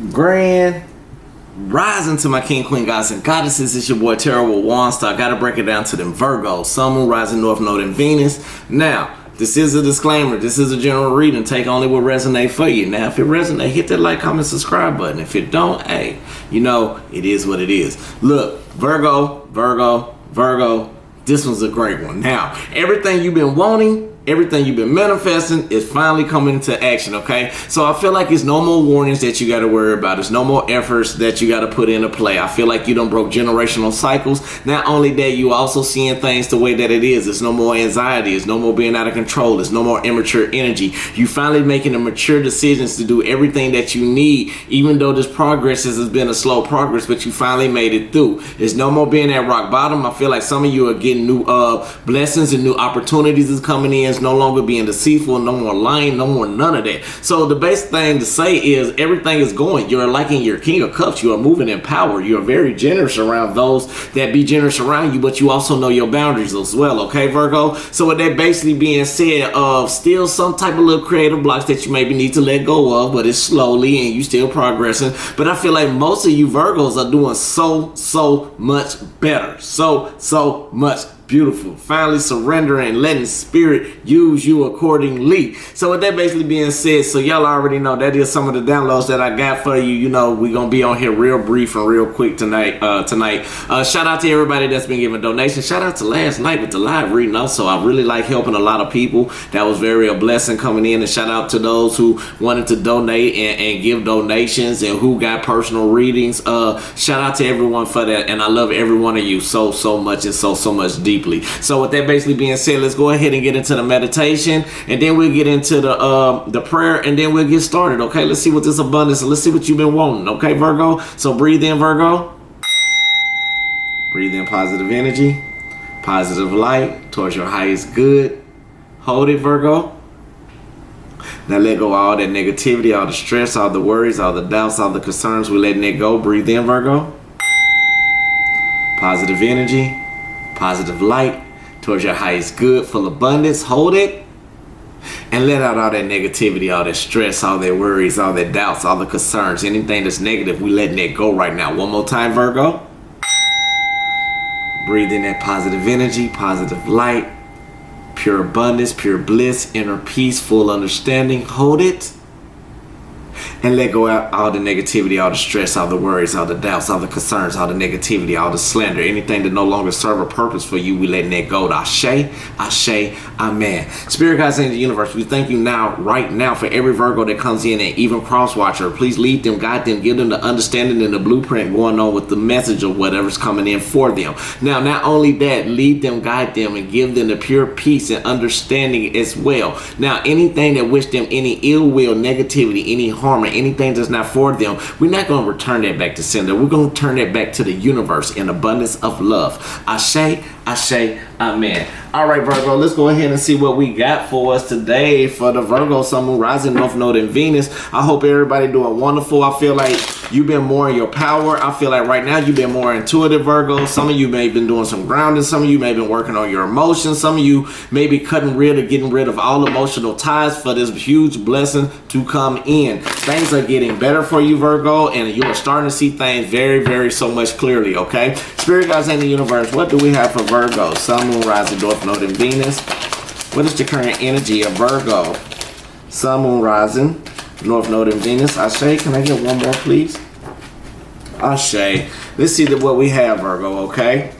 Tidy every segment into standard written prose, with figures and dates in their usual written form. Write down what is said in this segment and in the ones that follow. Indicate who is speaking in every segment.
Speaker 1: Grand rising to my king, queen, gods, and goddesses. It's your boy Terrible Waunstar. Gotta break it down to them Virgo, Sun, Moon, Rising, North Node, and Venus. Now, this is a disclaimer. This is a general reading. Take only what resonate for you. Now, if it resonate, hit that like, comment, subscribe button. If it don't, hey, you know, it is what it is. Look, Virgo, this one's a great one. Now, everything you've been wanting, everything you've been manifesting is finally coming into action, okay? So I feel like it's no more warnings that you got to worry about. It's no more efforts that you got to put into play. I feel like you done broke generational cycles. Not only that, you also seeing things the way that it is. It's no more anxiety. It's no more being out of control. It's no more immature energy. You finally making the mature decisions to do everything that you need, even though this progress has been a slow progress, but you finally made it through. There's no more being at rock bottom. I feel like some of you are getting new blessings and new opportunities is coming in. It's no longer being deceitful, no more lying, no more none of that. So the best thing to say is everything is going. You're liking your King of Cups. You are moving in power. You're very generous around those that be generous around you, but you also know your boundaries as well, okay, Virgo? So with that basically being said, still some type of little creative blocks that you maybe need to let go of, but it's slowly and you still progressing. But I feel like most of you Virgos are doing so much better. So much beautiful. Finally surrendering, letting spirit use you accordingly. So with that basically being said, so y'all already know that is some of the downloads that I got for you. You know, we're gonna be on here real brief and real quick tonight. Shout out to everybody that's been giving donations. Shout out to last night with the live reading also. I really like helping a lot of people. That was very a blessing coming in. And shout out to those who wanted to donate and give donations and who got personal readings. Shout out to everyone for that. And I love every one of you so much and so much deeply. So with that basically being said, let's go ahead and get into the meditation, and then we'll get into the prayer, and then we'll get started. Okay, let's see what this abundance, let's see what you've been wanting. Okay, Virgo. So breathe in, Virgo. Breathe in positive energy, positive light towards your highest good. Hold it, Virgo. Now let go of all that negativity, all the stress, all the worries, all the doubts, all the concerns. We're letting it go. Breathe in, Virgo. Positive energy, positive light towards your highest good, full abundance. Hold it and let out all that negativity, all that stress, all that worries, all that doubts, all the concerns, anything that's negative. We letting it go right now. One more time, Virgo. Breathe in that positive energy, positive light, pure abundance, pure bliss, inner peace, full understanding. Hold it and let go out all the negativity, all the stress, all the worries, all the doubts, all the concerns, all the negativity, all the slander, anything that no longer serve a purpose for you. We letting it go. Ashe, amen. Spirit guides in the universe, we thank you now, right now, for every Virgo that comes in, and even cross watcher. Please lead them, guide them, give them the understanding and the blueprint going on with the message of whatever's coming in for them. Now, not only that, lead them, guide them, and give them the pure peace and understanding as well. Now, anything that wish them any ill will, negativity, any harm, or anything that's not for them, we're not going to return that back to sender. We're going to turn that back to the universe in abundance of love. Ashe, amen. All right, Virgo, let's go ahead and see what we got for us today for the Virgo, Sun, Moon, Rising, North Node, and Venus. I hope everybody doing wonderful. I feel like you've been more in your power. I feel like right now you've been more intuitive, Virgo. Some of you may have been doing some grounding. Some of you may have been working on your emotions. Some of you may be getting rid of all emotional ties for this huge blessing to come in. Things are getting better for you, Virgo, and you are starting to see things very so much clearly, okay? Spirit guides in the universe, what do we have for Virgo? Sun, Moon, Rising, North Node, and Venus. What is the current energy of Virgo? Sun, Moon, Rising, North Node, and Venus. Ashe, can I get one more, please? Ashe. Let's see what we have, Virgo, okay?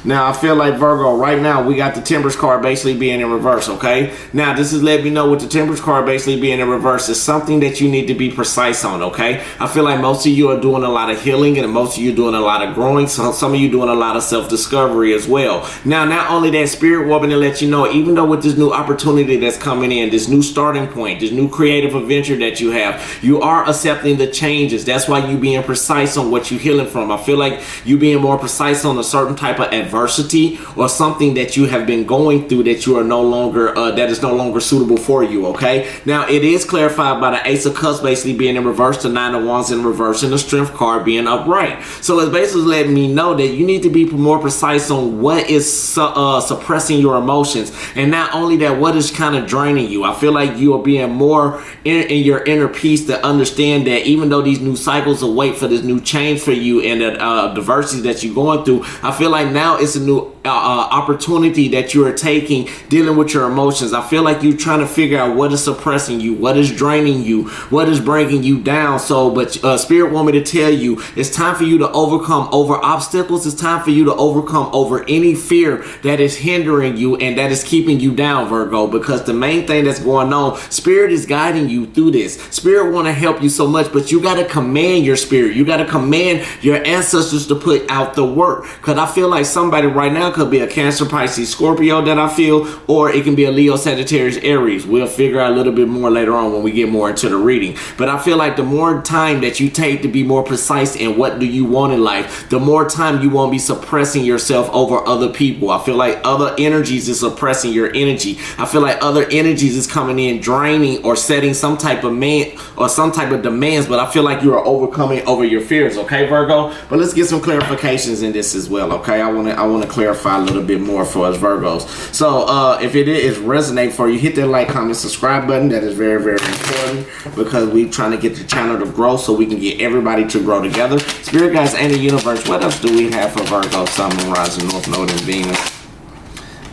Speaker 1: Now, I feel like Virgo, right now, we got the Temperance card basically being in reverse, okay? Now, this is letting me know with the Temperance card basically being in reverse is something that you need to be precise on, okay? I feel like most of you are doing a lot of healing and most of you doing a lot of growing. So some of you doing a lot of self-discovery as well. Now, not only that, Spirit wanting to let you know, even though with this new opportunity that's coming in, this new starting point, this new creative adventure that you have, you are accepting the changes. That's why you being precise on what you're healing from. I feel like you being more precise on a certain type of adversity or something that you have been going through that you are no longer, that is no longer suitable for you, okay? Now, it is clarified by the Ace of Cups basically being in reverse, the Nine of Wands in reverse, and the Strength card being upright. So it's basically letting me know that you need to be more precise on what is suppressing your emotions. And not only that, what is kind of draining you. I feel like you are being more in your inner peace to understand that even though these new cycles await for this new change for you and the diversity that you're going through, I feel like now it's a new opportunity that you are taking dealing with your emotions. I feel like you're trying to figure out what is suppressing you, what is draining you, what is bringing you down. So, but Spirit want me to tell you, it's time for you to overcome over obstacles. It's time for you to overcome over any fear that is hindering you and that is keeping you down, Virgo, because the main thing that's going on, Spirit is guiding you through this. Spirit want to help you so much, but you got to command your spirit. You got to command your ancestors to put out the work, because I feel like somebody right now could be a Cancer, Pisces, Scorpio that I feel, or it can be a Leo, Sagittarius, Aries. We'll figure out a little bit more later on when we get more into the reading. But I feel like the more time that you take to be more precise in what do you want in life, the more time you won't be suppressing yourself over other people. I feel like other energies is suppressing your energy. I feel like other energies is coming in draining or setting some type of demands, but I feel like you are overcoming over your fears, okay, Virgo? But let's get some clarifications in this as well, okay? I want to clarify a little bit more for us Virgos. So if it is resonate for you, hit that like, comment, subscribe button. That is very, very important, because we're trying to get the channel to grow so we can get everybody to grow together. Spirit guides and the universe, what else do we have for Virgo, Sun, Moon, Rising, North Node, and Venus?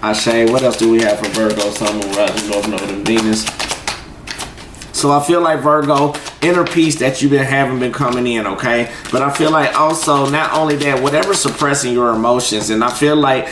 Speaker 1: Ashe, what else do we have for Virgo, Sun, Moon, Rising, North Node, and Venus? So I feel like Virgo, inner peace that you've been coming in, okay? But I feel like also, not only that, whatever's suppressing your emotions, and I feel like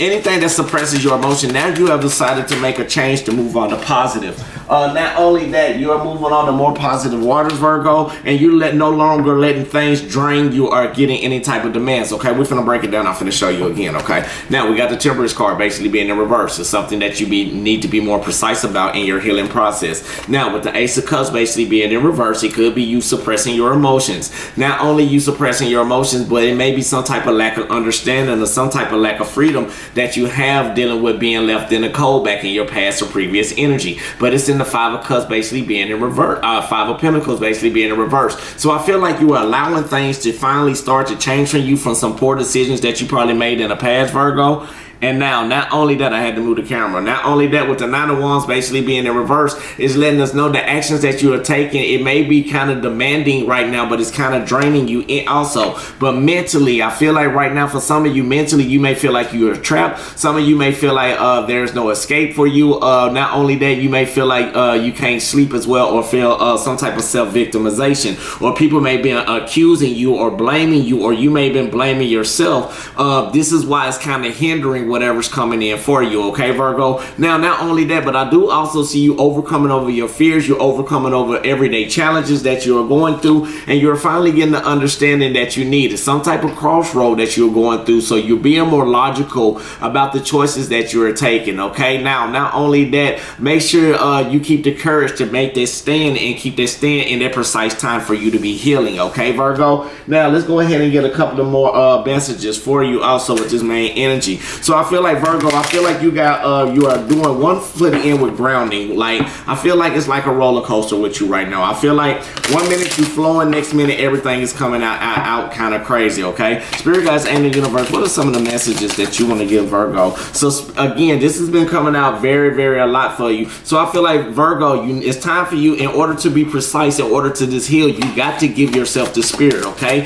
Speaker 1: anything that suppresses your emotion, now you have decided to make a change to move on to positive. Not only that, you are moving on to more positive waters, Virgo, and you're no longer letting things drain you or getting any type of demands, okay? We're finna break it down. I'm finna show you again, okay? Now, we got the Temperance card basically being in reverse. It's something that you need to be more precise about in your healing process. Now, with the Ace of Cups basically being in reverse, it could be you suppressing your emotions. Not only you suppressing your emotions, but it may be some type of lack of understanding or some type of lack of freedom that you have dealing with being left in the cold back in your past or previous energy. But it's in the Five of Cups basically being in reverse, Five of Pentacles basically being in reverse. So I feel like you are allowing things to finally start to change for you from some poor decisions that you probably made in the past, Virgo. And now, not only that, I had to move the camera. Not only that, with the Nine of Wands basically being in reverse, is letting us know the actions that you are taking, it may be kind of demanding right now, but it's kind of draining you also. But mentally, I feel like right now, for some of you, mentally, you may feel like you are trapped. Some of you may feel like there's no escape for you. Not only that, you may feel like you can't sleep as well, or feel some type of self-victimization. Or people may be accusing you or blaming you, or you may have been blaming yourself. This is why it's kind of hindering whatever's coming in for you, okay, Virgo? Now, not only that, but I do also see you overcoming over your fears. You're overcoming over everyday challenges that you're going through, and you're finally getting the understanding that you need. It's some type of crossroad that you're going through, so you're being more logical about the choices that you're taking, okay? Now, not only that, make sure you keep the courage to make that stand and keep that stand in that precise time for you to be healing, okay, Virgo? Now, let's go ahead and get a couple of more messages for you also with this main energy. So I feel like, Virgo, I feel like you are doing one foot in with grounding. Like, I feel like it's like a roller coaster with you right now. I feel like 1 minute you flowing, next minute everything is coming out kind of crazy, okay? Spirit guides and the universe, what are some of the messages that you want to give Virgo? So again, this has been coming out very, very a lot for you. So I feel like, Virgo, it's time for you, in order to be precise, in order to just heal, you got to give yourself to Spirit, okay?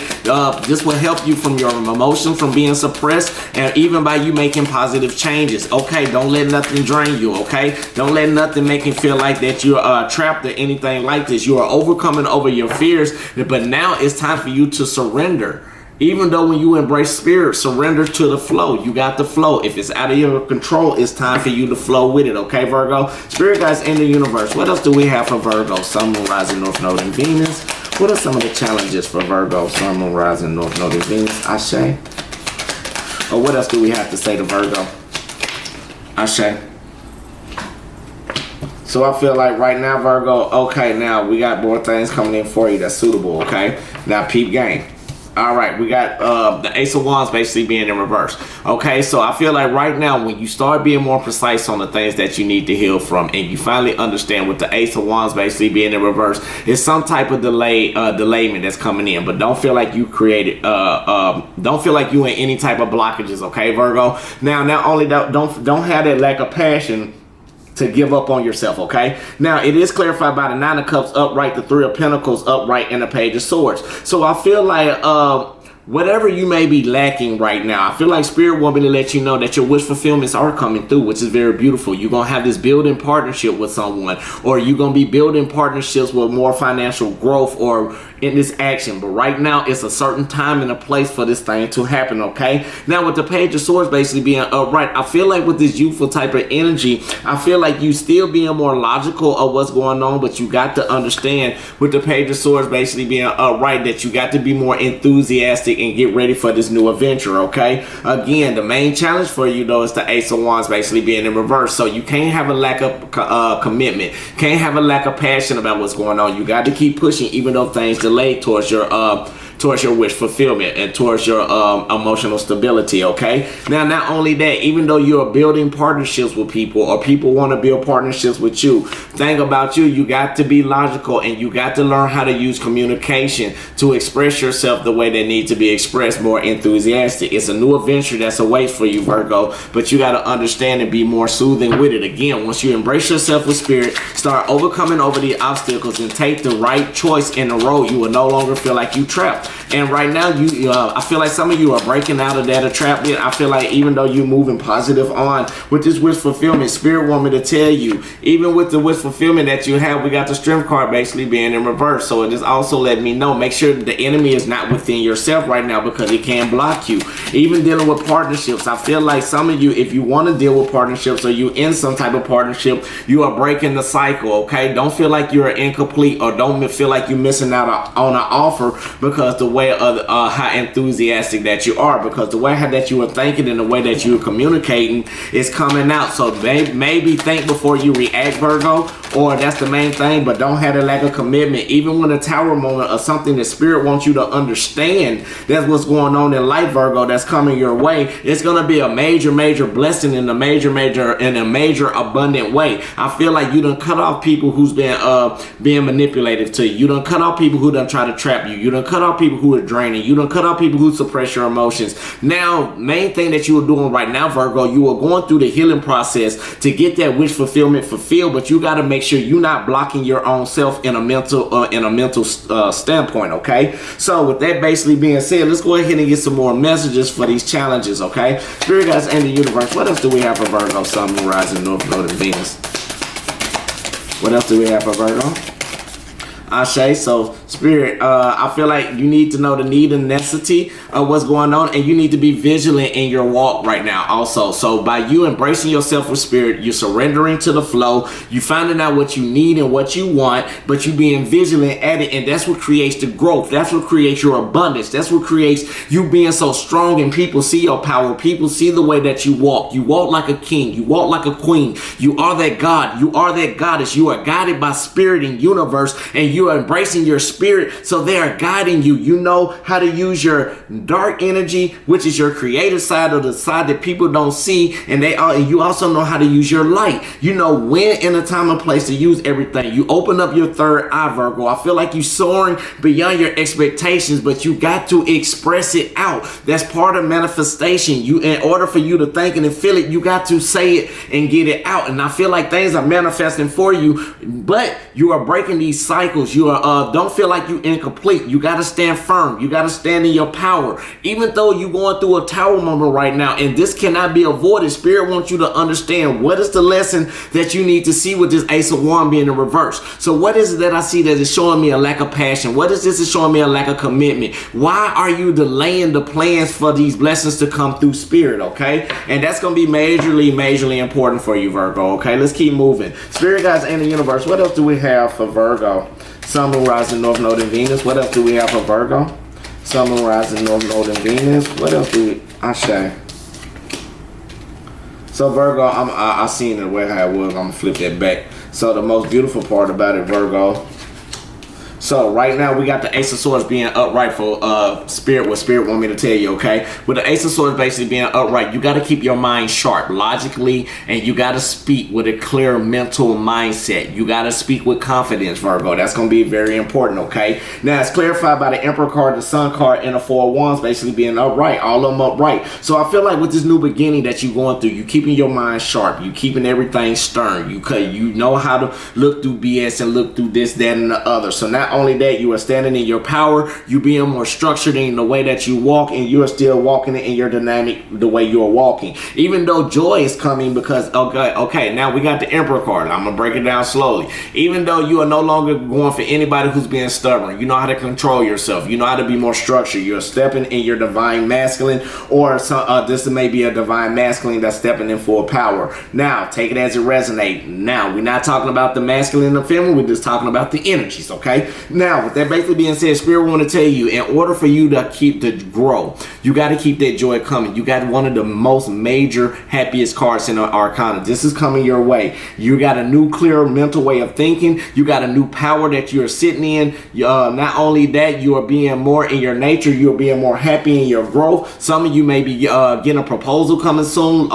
Speaker 1: This will help you from your emotions, from being suppressed, and even by you making positive changes, okay? Don't let nothing drain you, okay? Don't let nothing make you feel like that you're trapped or anything like this. You are overcoming over your fears, but now it's time for you to surrender. Even though when you embrace Spirit, surrender to the flow. You got the flow. If it's out of your control, it's time for you to flow with it, okay, Virgo? Spirit guides in the universe, what else do we have for Virgo? Sun, Moon, Rising, North Node, and Venus. What are some of the challenges for Virgo? Sun, Moon, Rising, North Node, and Venus. Ashe. Or what else do we have to say to Virgo? Ashe. So I feel like right now, Virgo, okay, now we got more things coming in for you that's suitable, okay? Now peep game. All right, we got the Ace of Wands basically being in reverse. Okay, so I feel like right now when you start being more precise on the things that you need to heal from, and you finally understand with the Ace of Wands basically being in reverse, it's some type of delayment that's coming in. But don't feel like you created, don't feel like you in any type of blockages. Okay, Virgo. Now, not only that, don't have that lack of passion to give up on yourself. Okay, now it is clarified by the Nine of Cups upright, the Three of Pentacles upright, and the Page of Swords. So I feel like whatever you may be lacking right now, I feel like Spirit want me to let you know that your wish fulfillments are coming through, which is very beautiful. You're going to have this building partnership with someone, or you're going to be building partnerships with more financial growth or in this action. But right now, it's a certain time and a place for this thing to happen, okay? Now, with the Page of Swords basically being upright, I feel like with this youthful type of energy, I feel like you still being more logical of what's going on, but you got to understand with the Page of Swords basically being upright that you got to be more enthusiastic and get ready for this new adventure, okay? Again, the main challenge for you though is the Ace of Wands basically being in reverse. So you can't have a lack of commitment, can't have a lack of passion about what's going on. You got to keep pushing even though things delay towards your wish fulfillment and towards your emotional stability, okay? Now, not only that, even though you're building partnerships with people or people want to build partnerships with you, thing about you got to be logical and you got to learn how to use communication to express yourself the way they need to be expressed, more enthusiastic. It's a new adventure that's awaits for you, Virgo, but you got to understand and be more soothing with it. Again, once you embrace yourself with spirit, start overcoming over the obstacles and take the right choice in the road, you will no longer feel like you trapped. And right now, I feel like some of you are breaking out of that trap. I feel like even though you're moving positive on with this wish fulfillment, Spirit want me to tell you, even with the wish fulfillment that you have, we got the Strength card basically being in reverse. So it is also letting me know, make sure that the enemy is not within yourself right now because it can block you. Even dealing with partnerships, I feel like some of you, if you want to deal with partnerships or you in some type of partnership, you are breaking the cycle, okay? Don't feel like you're incomplete or don't feel like you're missing out on an offer because the way of how enthusiastic that you are, because the way that you are thinking and the way that you are communicating is coming out. So maybe think before you react, Virgo, or that's the main thing, but don't have a lack of commitment. Even when a tower moment or something that Spirit wants you to understand, that's what's going on in life, Virgo, that's coming your way. It's going to be a major blessing in a major abundant way. I feel like you done cut off people who's been being manipulative to you. You done cut off people who done try to trap you. You done cut off people who are draining. You done cut off people who suppress your emotions. Now, main thing that you are doing right now, Virgo, you are going through the healing process to get that wish fulfillment fulfilled, but you got to make sure you're not blocking your own self in a mental standpoint, okay? So with that basically being said, let's go ahead and get some more messages for these challenges, okay? Spirit guides and the universe, what else do we have for Virgo, Sun, Moon, Rising, North Node, and Venus? What else do we have for Virgo? Ashe. So Spirit, I feel like you need to know the need and necessity of what's going on, and you need to be vigilant in your walk right now also. So by you embracing yourself with Spirit, you're surrendering to the flow, you finding out what you need and what you want, but you being vigilant at it, and that's what creates the growth. That's what creates your abundance. That's what creates you being so strong, and people see your power. People see the way that you walk. You walk like a king. You walk like a queen. You are that God. You are that goddess. You are guided by Spirit and universe, and you are embracing your spirit, so they are guiding you. You know how to use your dark energy, which is your creative side, or the side that people don't see, and you also know how to use your light. You know when in a time and place to use everything. You open up your third eye, Virgo. I feel like you soaring beyond your expectations, but you got to express it out. That's part of manifestation. In order for you to think and feel it, you got to say it and get it out. And I feel like things are manifesting for you, but you are breaking these cycles. You are don't feel like you incomplete. You got to stand firm. You got to stand in your power. Even though you're going through a tower moment right now, and this cannot be avoided, Spirit wants you to understand what is the lesson that you need to see with this Ace of Wands being in reverse. So what is it that I see that is showing me a lack of passion? What is this is showing me a lack of commitment? Why are you delaying the plans for these blessings to come through, Spirit? Okay, and that's going to be majorly important for you, Virgo. Okay, let's keep moving. Spirit guides and the universe, what else do we have for Virgo? Sun, Moon, Rising, North Node, and Venus. What else do we have for Virgo? Sun, Moon, Rising, North Node, and Venus. What else do we? Ashe. So Virgo, I seen it where how it was. I'm gonna flip that back. So the most beautiful part about it, Virgo, So right now we got the Ace of Swords being upright for Spirit, what Spirit want me to tell you, okay? With the Ace of Swords basically being upright, you got to keep your mind sharp logically, and you got to speak with a clear mental mindset. You got to speak with confidence, Virgo. That's going to be very important, okay? Now it's clarified by the Emperor card, the Sun card, and the Four of Wands basically being upright, all of them upright. So I feel like with this new beginning that you're going through, you keeping your mind sharp, you keeping everything stern, you know how to look through BS and look through this, that, and the other. So not only that, you are standing in your power, you being more structured in the way that you walk, and you are still walking it in your dynamic the way you're walking. Even though joy is coming because, okay, now we got the Emperor card. I'm going to break it down slowly. Even though you are no longer going for anybody who's being stubborn, you know how to control yourself. You know how to be more structured. You're stepping in your divine masculine, or this may be a divine masculine that's stepping in for power. Now, take it as it resonates. Now, we're not talking about the masculine and the feminine. We're just talking about the energies, okay? Now, with that basically being said, Spirit want to tell you, in order for you to grow, you got to keep that joy coming. You got one of the most major happiest cards in the arcana. This is coming your way. You got a new clear mental way of thinking. You got a new power that you're sitting in. Not only that, you are being more in your nature. You're being more happy in your growth. Some of you may be getting a proposal coming soon.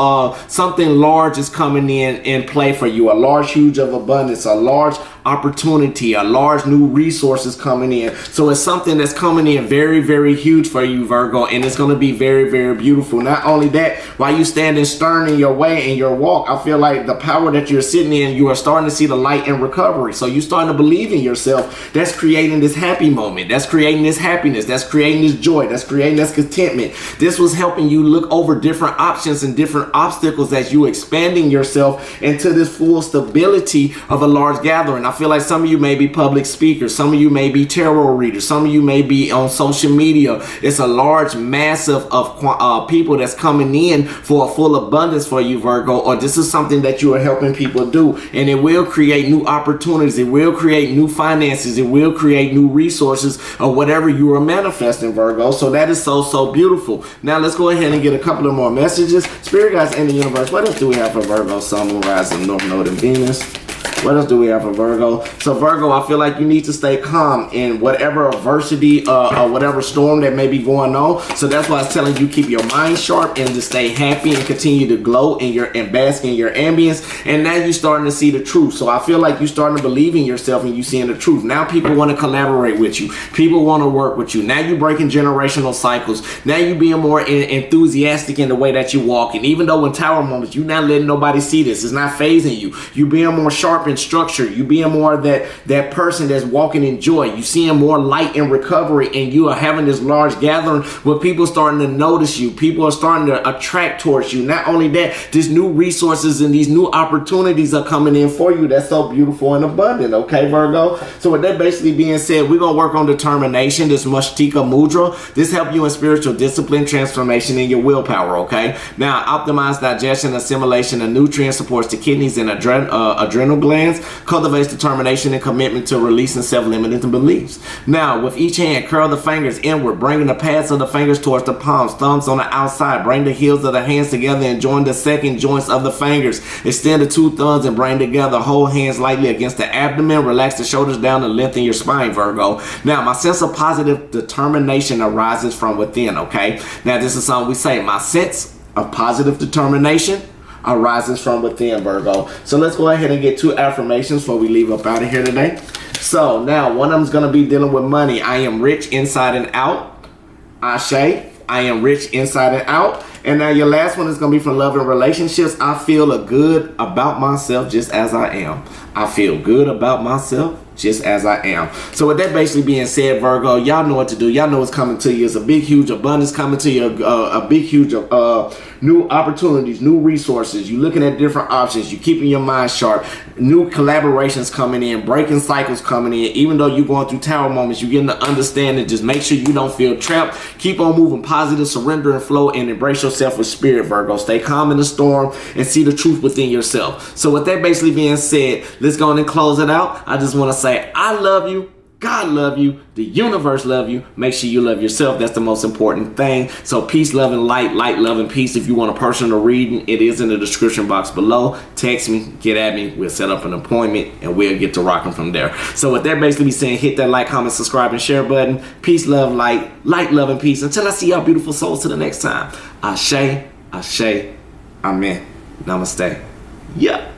Speaker 1: Something large is coming in play for you. A large, huge of abundance. A large opportunity. A large new resources coming in. So it's something that's coming in very, very huge for you, Virgo. And it's going to be very, very beautiful. Not only that, while you standing stern in your way and your walk, I feel like the power that you're sitting in, you are starting to see the light and recovery. So you're starting to believe in yourself. That's creating this happy moment. That's creating this happiness. That's creating this joy. That's creating this contentment. This was helping you look over different options and different obstacles as you expanding yourself into this full stability of a large gathering. I feel like some of you may be public speakers. Some of you may be tarot readers. Some of you may be on social media. It's a large massive of people that's coming in for a full abundance for you, Virgo, or this is something that you are helping people do, and it will create new opportunities. It will create new finances. It will create new resources or whatever you are manifesting, Virgo. So that is so beautiful. Now let's go ahead and get a couple of more messages. Spirit guides in the universe, what else do we have for Virgo, Sun, Moon, Rising, North Node, and Venus? What else do we have for Virgo? So Virgo, I feel like you need to stay calm in whatever adversity or whatever storm that may be going on. So that's why I was telling you, keep your mind sharp and to stay happy and continue to glow and bask in your ambience. And now you're starting to see the truth. So I feel like you're starting to believe in yourself and you seeing the truth. Now people want to collaborate with you. People want to work with you. Now you're breaking generational cycles. Now you're being more enthusiastic in the way that you walk. And even though in tower moments, you're not letting nobody see this. It's not phasing you. You're being more sharp and structure. You being more that person that's walking in joy. You seeing more light and recovery, and you are having this large gathering where people starting to notice you. People are starting to attract towards you. Not only that, these new resources and these new opportunities are coming in for you. That's so beautiful and abundant. Okay, Virgo. So with that basically being said, we're gonna work on determination. This Mudra Mudra. This help you in spiritual discipline, transformation, and your willpower. Okay. Now optimize digestion, assimilation of nutrients, supports the kidneys and adrenal glands. Cultivates determination and commitment to releasing self-limiting beliefs. Now, with each hand, curl the fingers inward, bringing the pads of the fingers towards the palms, thumbs on the outside. Bring the heels of the hands together and join the second joints of the fingers. Extend the two thumbs and bring together. Hold hands lightly against the abdomen. Relax the shoulders down and lengthen your spine, Virgo. Now, my sense of positive determination arises from within, okay? Now, this is something we say. My sense of positive determination arises from within, Virgo. So let's go ahead and get 2 affirmations before we leave up out of here today. So now one of them is going to be dealing with money. I am rich inside and out. Ashe. I am rich inside and out. And now your last one is going to be from love and relationships. I feel good about myself just as I am. I feel good about myself just as I am. So with that basically being said, Virgo, y'all know what to do. Y'all know what's coming to you. It's a big, huge abundance coming to you. A big, huge new opportunities, new resources. You're looking at different options. You're keeping your mind sharp. New collaborations coming in, breaking cycles coming in. Even though you're going through tower moments, you're getting the understanding. Just make sure you don't feel trapped. Keep on moving positive, surrender and flow, and embrace yourself with spirit, Virgo. Stay calm in the storm and see the truth within yourself. So with that basically being said, let's go on and close it out. I just want to say I love you. God love you. The universe love you. Make sure you love yourself. That's the most important thing. So peace, love, and light. Light, love, and peace. If you want a personal reading, it is in the description box below. Text me. Get at me. We'll set up an appointment, and we'll get to rocking from there. So with that basically be saying, hit that like, comment, subscribe, and share button. Peace, love, light. Light, love, and peace. Until I see y'all beautiful souls to the next time. Ashe, ashe, amen. Namaste. Yeah.